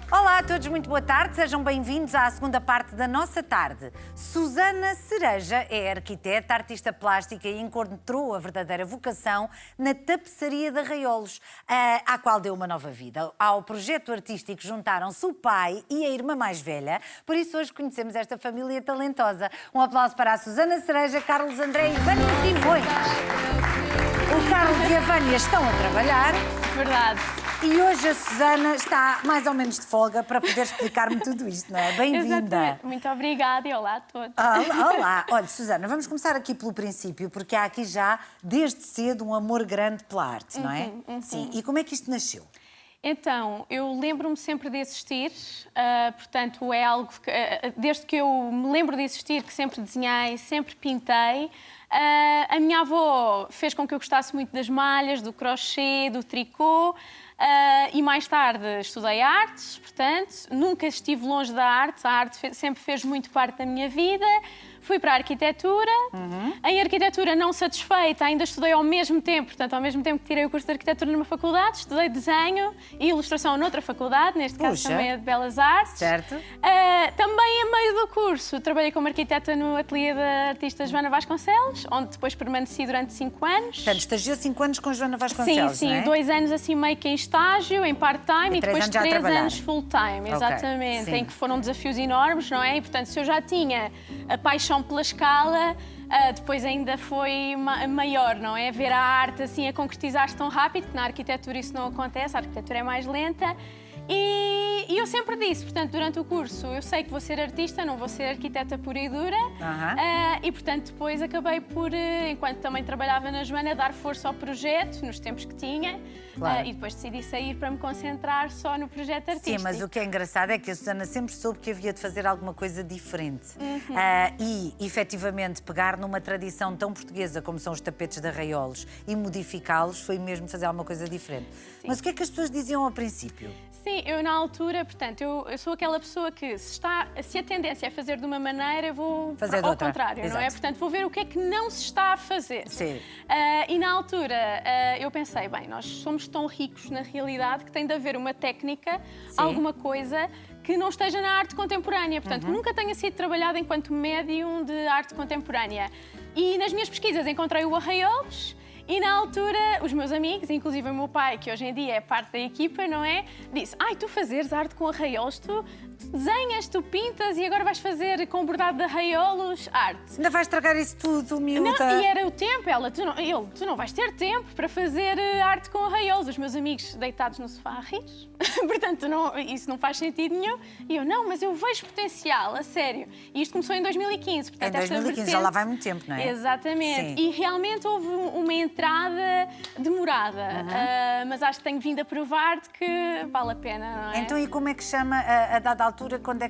Olá a todos, muito boa tarde. Sejam bem-vindos à segunda parte da nossa tarde. Susana Cereja é arquiteta, artista plástica e encontrou a verdadeira vocação na tapeçaria de arraiolos, à qual deu uma nova vida. Ao projeto artístico juntaram-se o pai e a irmã mais velha, por isso hoje conhecemos esta família talentosa. Um aplauso para a Susana Cereja, Carlos André e Vânia Simões. O Carlos e a Vânia estão a trabalhar. Verdade. E hoje a Susana está mais ou menos de folga para poder explicar-me tudo isto, não é? Bem-vinda. Muito obrigada e olá a todos. Olá. Olha, Susana, vamos começar aqui pelo princípio, porque há aqui já, desde cedo, um amor grande pela arte, não é? Sim. E como é que isto nasceu? Então, eu lembro-me sempre de existir, portanto, é algo que, desde que eu me lembro de existir, que sempre desenhei, sempre pintei. A minha avó fez com que eu gostasse muito das malhas, do crochê, do tricô. E mais tarde estudei artes, portanto, nunca estive longe da arte. A arte sempre fez muito parte da minha vida. Fui para a arquitetura. Em arquitetura, não satisfeita, ainda estudei ao mesmo tempo, portanto, ao mesmo tempo que tirei o curso de arquitetura numa faculdade, estudei desenho e ilustração noutra faculdade, neste caso também a de Belas Artes. Certo. Também, a meio do curso, trabalhei como arquiteta no ateliê da artista Joana Vasconcelos, onde depois permaneci durante 5 anos. Portanto, estagiou 5 anos com Joana Vasconcelos, sim, não é? 2 anos assim meio que em estágio, em part-time, e depois 3 anos full-time, exatamente, em que foram desafios enormes, não é? E, portanto, se eu já tinha a paixão pela escala, depois ainda foi maior, não é? Ver a arte assim a concretizar-se tão rápido, que na arquitetura isso não acontece, a arquitetura é mais lenta. E eu sempre disse, portanto, durante o curso, eu sei que vou ser artista, não vou ser arquiteta pura e dura. E, portanto, depois acabei por, enquanto também trabalhava na Joana, dar força ao projeto, nos tempos que tinha. E depois decidi sair para me concentrar só no projeto artístico. Sim, mas o que é engraçado é que a Susana sempre soube que havia de fazer alguma coisa diferente. E, efetivamente, pegar numa tradição tão portuguesa como são os tapetes de arraiolos e modificá-los foi mesmo fazer alguma coisa diferente. Sim. Mas o que é que as pessoas diziam ao princípio? Sim, eu na altura, portanto, eu sou aquela pessoa que se a tendência é fazer de uma maneira, eu vou fazer ao contrário, Exato. Não é? Portanto, vou ver o que é que não se está a fazer. Sim. E na altura eu pensei, bem, nós somos tão ricos na realidade que tem de haver uma técnica, alguma coisa que não esteja na arte contemporânea. Portanto, nunca tenha sido trabalhada enquanto médium de arte contemporânea. E nas minhas pesquisas encontrei o arraiolos. E na altura, os meus amigos, inclusive o meu pai, que hoje em dia é parte da equipa, não é? Disse, tu fazeres arte com arraiolos, tu desenhas, tu pintas e agora vais fazer com bordado de arraiolos arte. Ainda vais estragar isso tudo, miúda. Não, e era o tempo, tu não vais ter tempo para fazer arte com arraiolos. Os meus amigos deitados no sofá a rir, portanto, isso não faz sentido nenhum. E eu, não, mas eu vejo potencial, a sério. E isto começou em 2015. Portanto, em 2015, já lá vai muito tempo, não é? Exatamente. Sim. E realmente houve uma entrada demorada, mas acho que tenho vindo a provar-te que vale a pena, não é? Então, e como é que chama, a dada altura, quando é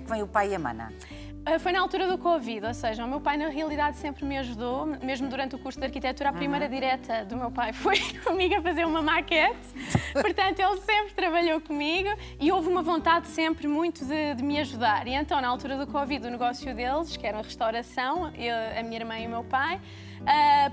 que vem o pai e a mana? Foi na altura do Covid, ou seja, o meu pai na realidade sempre me ajudou, mesmo durante o curso de arquitetura, a primeira direta do meu pai foi comigo a fazer uma maquete, portanto ele sempre trabalhou comigo e houve uma vontade sempre muito de me ajudar. E então, na altura do Covid, o negócio deles, que era a restauração, a minha irmã e o meu pai,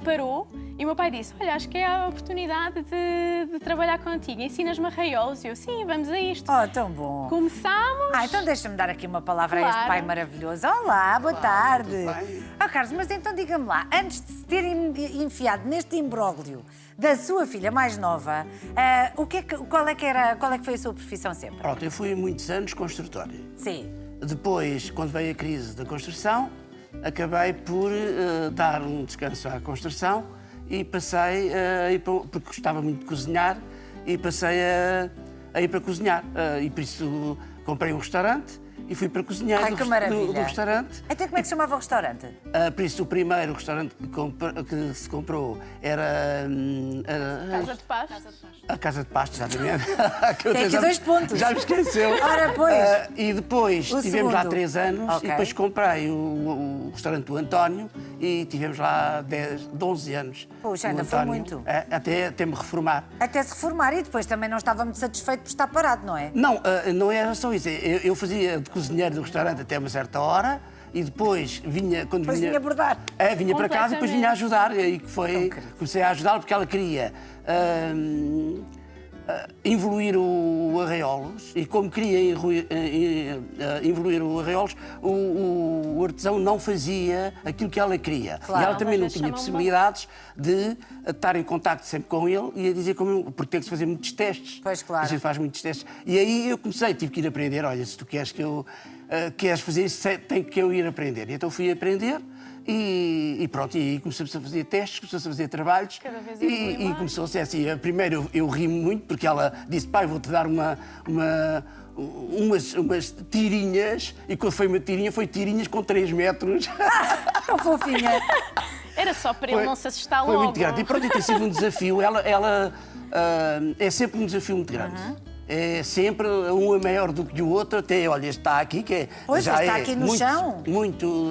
parou e o meu pai disse, olha, acho que é a oportunidade de trabalhar contigo, ensinas-me arraiolos. E eu, sim, vamos a isto. Oh, tão bom. Começámos... Então deixa-me dar aqui uma palavra a este pai maravilhoso. Olá, boa tarde. Carlos, mas então diga-me lá, antes de se ter enfiado neste imbróglio da sua filha mais nova, qual é que foi a sua profissão sempre? Pronto, eu fui muitos anos construtor. Sim. Depois, quando veio a crise da construção, acabei por dar um descanso à construção e passei a ir porque gostava muito de cozinhar, e passei a ir para cozinhar. E por isso comprei um restaurante e fui para cozinhar do restaurante. Até como é que se chamava o restaurante? Por isso, o primeiro restaurante que se comprou era... Casa de Pasto. A Casa de Pasto, exatamente. Tem aqui 2 pontos. Já me esqueceu. Ora, pois. E depois tivemos lá 3 anos, Okay. E depois comprei o restaurante do António e tivemos lá 11 anos. Puxa, ainda foi muito. Até me reformar. Até se reformar, e depois também não estava muito satisfeito por estar parado, não é? Não, não era só isso. Eu fazia de cozinheiro do restaurante até uma certa hora e depois vinha... Quando Depois vinha bordar. Vinha para casa e depois vinha ajudar. E aí que foi, comecei a ajudá-la porque ela queria evoluir o arraiolos e como queria evoluir o arraiolos, o artesão não fazia aquilo que ela queria. Claro. E ela também não Às vezes tinha chamam possibilidades de estar em contacto sempre com ele e a dizer como porque tem que se fazer muitos testes. Pois, claro. A gente faz muitos testes. E aí eu comecei, tive que ir aprender. Olha, se tu queres que eu queres fazer isso, tem que eu ir aprender. E então fui aprender. E pronto, e começamos a fazer testes, começamos a fazer trabalhos Cada vez e começou a ser assim. Primeiro eu ri muito porque ela disse, pai, vou-te dar umas tirinhas, e quando foi uma tirinha, foi tirinhas com 3 metros. Tão fofinha. Era só para ele não se assustar logo. Foi muito grande. E pronto, e tem sido um desafio. Ela é sempre um desafio muito grande. É sempre um é maior do que o outro, até, olha, está aqui, que é, Pois, já está é aqui no muito, chão. muito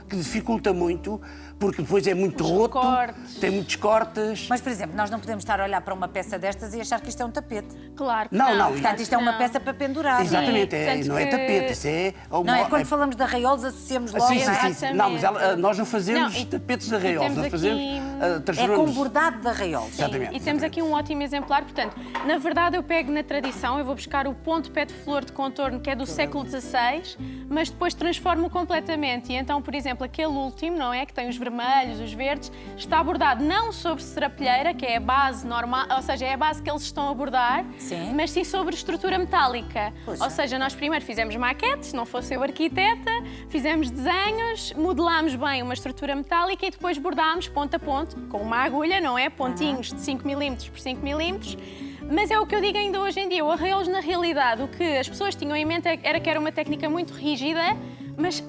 que dificulta muito, porque depois é muito Os roto, cortes. tem muitos cortes. Mas, por exemplo, nós não podemos estar a olhar para uma peça destas e achar que isto é um tapete. Claro que Não, não. não, Portanto, isto é uma Não. peça para pendurar. Exatamente, tanto não é que- tapete, isso é... Não é? Quando falamos de arraiolos, associamos logo. Sim, sim, não é? sim. Exatamente. Não, mas nós não fazemos Não, e- tapetes de e arraiolos, temos nós fazemos... aqui- É com transformamos... bordado de arraiolos. Sim, Exatamente, e temos aqui um ótimo exemplar. Portanto, na verdade, eu pego na tradição, eu vou buscar o ponto pé de flor de contorno, que é do século XVI, mas depois transformo completamente. E então, por exemplo, aquele último, não é? Que tem os vermelhos, os verdes, está bordado não sobre serapilheira, que é a base normal, ou seja, é a base que eles estão a bordar, Sim. mas sim sobre estrutura metálica. Poxa. Ou seja, nós primeiro fizemos maquetes, não fosse eu arquiteta, fizemos desenhos, modelámos bem uma estrutura metálica e depois bordámos ponto a ponto, com uma agulha, não é? Pontinhos de 5 mm por 5 mm. Mas é o que eu digo ainda hoje em dia. O arraiolos, na realidade, o que as pessoas tinham em mente era que era uma técnica muito rígida, mas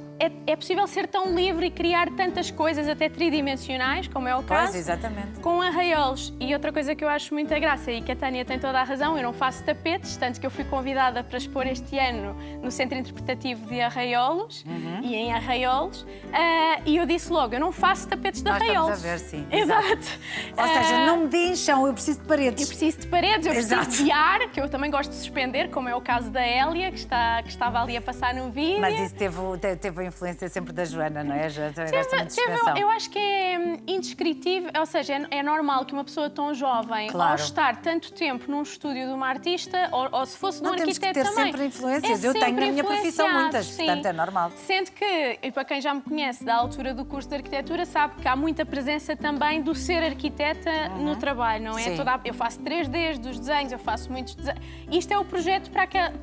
é possível ser tão livre e criar tantas coisas, até tridimensionais, como é o Pois, caso, exatamente. com arraiolos. E outra coisa que eu acho muita graça, e que a Tânia tem toda a razão, eu não faço tapetes, tanto que eu fui convidada para expor este ano no Centro Interpretativo de Arraiolos e em Arraiolos, e eu disse logo, eu não faço tapetes de Nós estamos arraiolos. a ver, sim. Exato. Ou seja, não me deem chão, eu preciso de paredes. Eu preciso de paredes, eu Exato. preciso de ar, que eu também gosto de suspender, como é o caso da Hélia, que estava ali a passar no vídeo. Mas isso teve a influência sempre da Joana, não é? A Joana também gosta muito de suspensão. Eu acho que é indescritível, ou seja, é normal que uma pessoa tão jovem, Claro. ao estar tanto tempo num estúdio de uma artista, ou se fosse de um Não, temos que arquiteto ter também. sempre influências. Eu sempre tenho na minha profissão influenciado, muitas, sim. portanto é normal. Sendo que, e para quem já me conhece da altura do curso de arquitetura, sabe que há muita presença também do ser arquiteta no trabalho, não é? Sim. Eu faço 3Ds dos desenhos, eu faço muitos desenhos. Isto é o projeto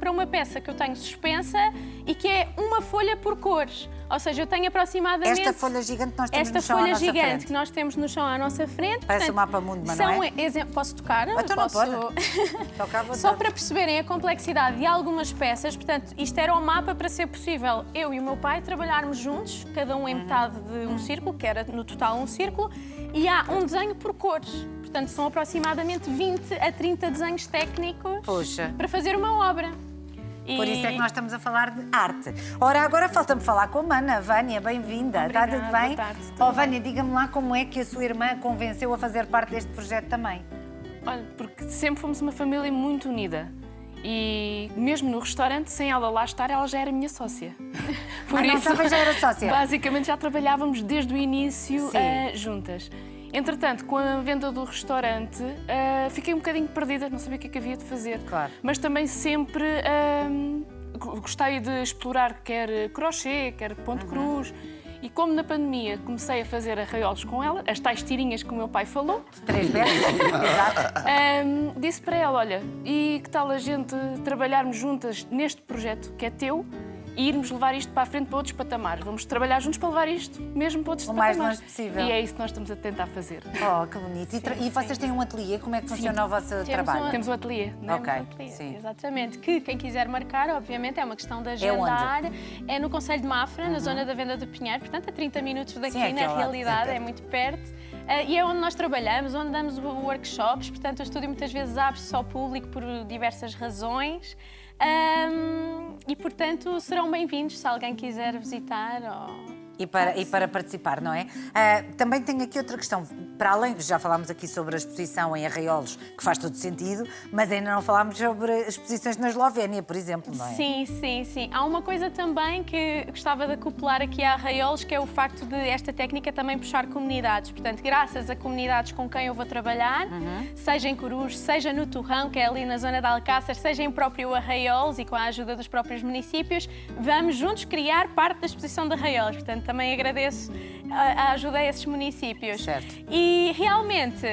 para uma peça que eu tenho suspensa e que é uma folha por cores. Ou seja, eu tenho aproximadamente... Esta folha gigante que nós temos Esta no chão à folha nossa gigante frente. que nós temos no chão à nossa frente. Parece portanto, um mapa mundo, mas são não é? Posso tocar? Então não Posso... pode. Toca à vontade. Só para perceberem a complexidade de algumas peças, portanto, isto era o mapa para ser possível eu e o meu pai trabalharmos juntos, cada um em metade de um círculo, que era no total um círculo, e há um desenho por cores. Portanto, são aproximadamente 20 a 30 desenhos técnicos Poxa. para fazer uma obra. Por isso é que nós estamos a falar de arte. Ora, agora falta-me falar com a Mana. Vânia, bem-vinda. Está tudo Obrigada, bem? boa tarde, tudo Oh, Vânia, diga-me lá como é que a sua irmã a convenceu a fazer parte deste projeto também. Olha, porque sempre fomos uma família muito unida. E mesmo no restaurante, sem ela lá estar, ela já era minha sócia. Não, também já era sócia. Basicamente já trabalhávamos desde o início Sim. juntas. Entretanto, com a venda do restaurante, fiquei um bocadinho perdida, não sabia o que havia de fazer. Claro. Mas também sempre gostei de explorar quer crochê, quer ponto cruz. E como na pandemia comecei a fazer arraiolos com ela, as tais tirinhas que o meu pai falou, 3 vezes? Exato. disse para ela, olha, e que tal a gente trabalharmos juntas neste projeto que é teu e irmos levar isto para a frente para outros patamares. Vamos trabalhar juntos para levar isto mesmo para outros O mais patamares. longe possível. E é isso que nós estamos a tentar fazer. Oh, que bonito. E vocês têm um ateliê? Como é que funciona o vosso trabalho? Temos o ateliê, não é? Ok. Ateliê, sim. Exatamente, que quem quiser marcar, obviamente, é uma questão de agendar. É no Concelho de Mafra, na zona da Venda do Pinheiro, portanto, a 30 minutos daqui, Sim, é aqui na ao lado, realidade, é é muito perto. E é onde nós trabalhamos, onde damos workshops, portanto, o estúdio muitas vezes abre-se ao público por diversas razões. E, portanto, serão bem-vindos se alguém quiser visitar. E para participar, não é? Também tenho aqui outra questão. Para além, já falámos aqui sobre a exposição em Arraiolos, que faz todo sentido, mas ainda não falámos sobre exposições na Eslovénia, por exemplo, não é? Sim. Há uma coisa também que gostava de acoplar aqui a Arraiolos, que é o facto de esta técnica também puxar comunidades. Portanto, graças a comunidades com quem eu vou trabalhar, seja em Coruj, seja no Torrão, que é ali na zona de Alcácer, seja em próprio Arraiolos e com a ajuda dos próprios municípios, vamos juntos criar parte da exposição de Arraiolos. Portanto, também agradeço a ajuda a esses municípios. Certo. E realmente,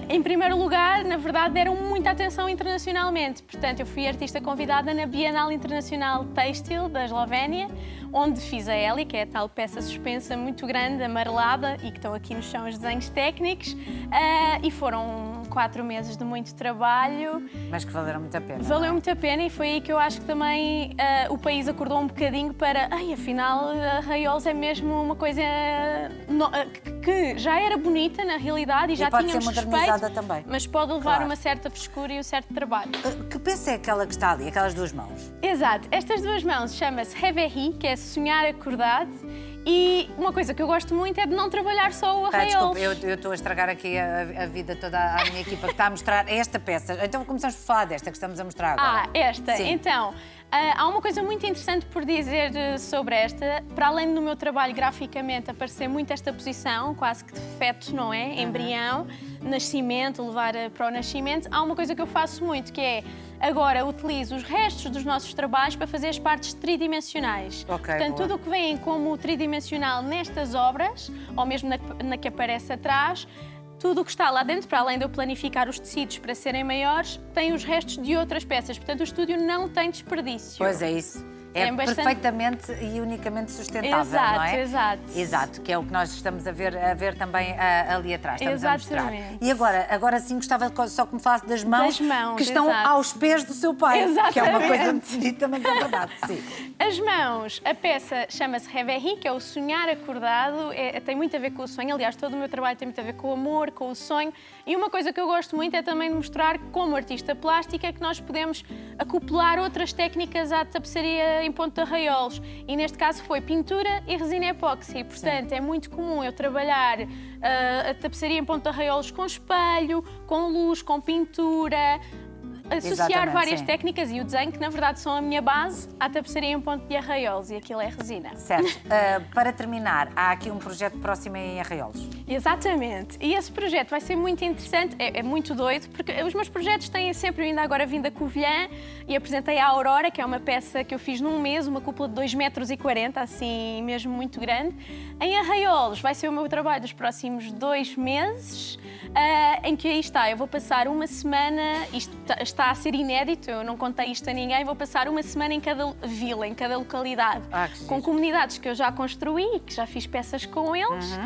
em primeiro lugar, na verdade, deram muita atenção internacionalmente. Portanto, eu fui artista convidada na Bienal Internacional Têxtil da Eslovénia, onde fiz a Hélia, que é a tal peça suspensa muito grande, amarelada, e que estão aqui no chão os desenhos técnicos. E foram 4 meses de muito trabalho. Mas que valeram muito a pena. Valeu muito a pena e foi aí que eu acho que também o país acordou um bocadinho para, afinal, Arraiolos é mesmo uma coisa que já era bonita na realidade e já pode tínhamos ser modernizada respeito, também. mas pode levar Claro. uma certa frescura e um certo trabalho. Que peça é aquela que está ali, aquelas duas mãos? Exato. Estas duas mãos chama-se Reverie, que é sonhar acordado. E uma coisa que eu gosto muito é de não trabalhar só o Arraiolos. Desculpa, eu estou a estragar aqui a vida toda à minha equipa que está a mostrar esta peça. Então começamos por falar desta que estamos a mostrar agora. Esta. Sim. Então, há uma coisa muito interessante por dizer sobre esta. Para além do meu trabalho graficamente aparecer muito esta posição, quase que de feto, não é? Embrião, nascimento, levar para o nascimento. Há uma coisa que eu faço muito, que é agora utilizo os restos dos nossos trabalhos para fazer as partes tridimensionais. Portanto, boa. tudo o que vem como tridimensional nestas obras, ou mesmo na que aparece atrás, tudo o que está lá dentro, para além de eu planificar os tecidos para serem maiores, tem os restos de outras peças. Portanto, o estúdio não tem desperdício. Pois é isso. É bastante- perfeitamente e unicamente sustentável, Exato, não é? exato. Exato, que é o que nós estamos a ver também ali atrás. Estamos a mostrar. Exatamente. E agora sim gostava só que me falasse das mãos, Das mãos, que estão exato. aos pés do seu pai. Que é uma Exatamente. coisa muito bonita, mas é verdade, sim. As mãos, a peça chama-se Reverie, que é o sonhar acordado, tem muito a ver com o sonho. Aliás, todo o meu trabalho tem muito a ver com o amor, com o sonho. E uma coisa que eu gosto muito é também de mostrar, como artista plástica, que nós podemos acoplar outras técnicas à tapeçaria em ponto de arraiolos. E neste caso foi pintura e resina epóxi. Portanto, é muito comum eu trabalhar a tapeçaria em ponto de arraiolos com espelho, com luz, com pintura, associar Exatamente, várias sim. técnicas e o desenho, que na verdade são a minha base, à tapeçaria em ponto de arraiolos, e aquilo é resina. Certo. Para terminar, há aqui um projeto próximo em Arraiolos. Exatamente. E esse projeto vai ser muito interessante, é muito doido, porque os meus projetos têm sempre ainda agora vindo a Covilhã e apresentei a Aurora, que é uma peça que eu fiz num mês, uma cúpula de 2,40 m, assim mesmo muito grande. Em Arraiolos vai ser o meu trabalho dos próximos 2 meses, em que aí está, eu vou passar uma semana, isto está a ser inédito, eu não contei isto a ninguém, vou passar uma semana em cada vila, em cada localidade, Que com giro. comunidades que eu já construí, que já fiz peças com eles.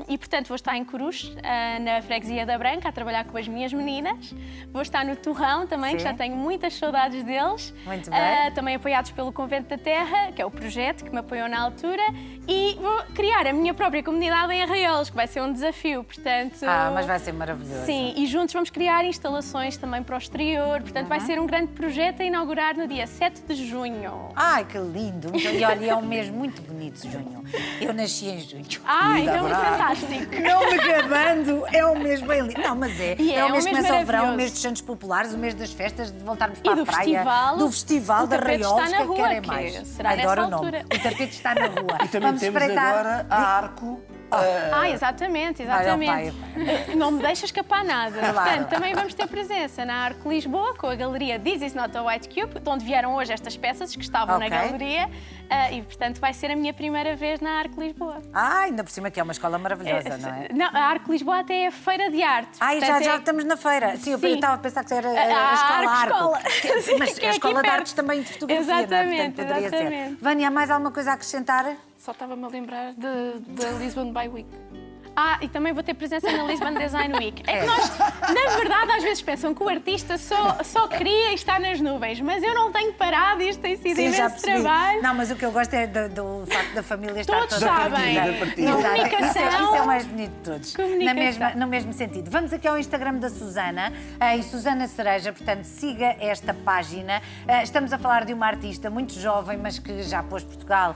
E, portanto, vou estar em Coruj, na Freguesia da Branca, a trabalhar com as minhas meninas. Vou estar no Torrão também, que Sim. já tenho muitas saudades deles. Muito bem. Também apoiados pelo Convento da Terra, que é o projeto que me apoiou na altura. E vou criar a minha própria comunidade em Arraiolos, que vai ser um desafio, portanto... Mas vai ser maravilhoso. Sim, e juntos vamos criar instalações também para o exterior. Portanto, vai ser um grande projeto a inaugurar no dia 7 de junho. Ai, que lindo! E olha, é um mês muito bonito, junho. Eu nasci em junho. Então é bravo. fantástico! Não me gabando, é um mês bem lindo. Não, mas é. E É o mês que mês começa o verão, o maravilhoso. mês dos Santos Populares, o mês das festas, de voltarmos E para do a praia. festival. Do festival O da tapete Arraiolos, está na que rua, querem que mais. será Adoro nessa o nome. altura. O tapete está na rua. E também Vamos temos espreitar. agora a Arco. Exatamente, Vai ao exatamente. pai, Não me deixa escapar nada. Claro. Portanto, também vamos ter presença na Arco Lisboa, com a galeria This Is Not a White Cube, de onde vieram hoje estas peças que estavam na Ok. galeria. E, portanto, vai ser a minha primeira vez na Arco Lisboa. Ainda por cima que é uma escola maravilhosa, não é? Não, a Arco Lisboa até é feira de arte. Já Portanto, estamos na feira. Sim, eu Sim. estava a pensar que era a escola Arco Escola. Mas Que é a aqui escola de perto. artes também de fotografia, não é? Exatamente, Portanto, poderia ser. exatamente. Vânia, há mais alguma coisa a acrescentar? Só estava-me a lembrar da Lisbon by Week. E também vou ter presença na Lisbon Design Week. É que nós, na verdade, às vezes pensam que o artista só cria e está nas nuvens, mas eu não tenho parado, isto tem sido Sim, já imenso percebi. trabalho. Não, mas o que eu gosto é do facto da família estar Todos toda sabem. partida. Da Exato. Comunicação. Isso é o mais bonito de todos. Comunicação. No mesmo sentido. Vamos aqui ao Instagram da Susana, em Susana Cereja, portanto, siga esta página. Estamos a falar de uma artista muito jovem, mas que já pôs Portugal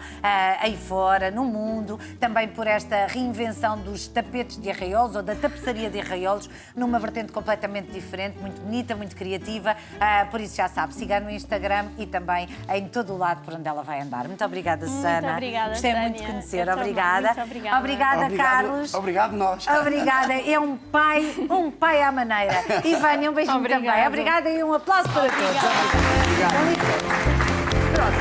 aí fora, no mundo, também por esta reinvenção dos tapetes de arraiolos ou da tapeçaria de arraiolos, numa vertente completamente diferente, muito bonita, muito criativa. Por isso já sabe, siga no Instagram e também em todo o lado por onde ela vai andar. Muito obrigada, Susana. Muito obrigada, Gostei muito de Tânia. conhecer. Eu também. Obrigada. Muito obrigada. Obrigada, Carlos. Obrigado nós. Obrigada. É um pai à maneira. E Vânia, um beijinho Obrigada. também. Obrigada e um aplauso para todos. Obrigado. Com licença. Pronto.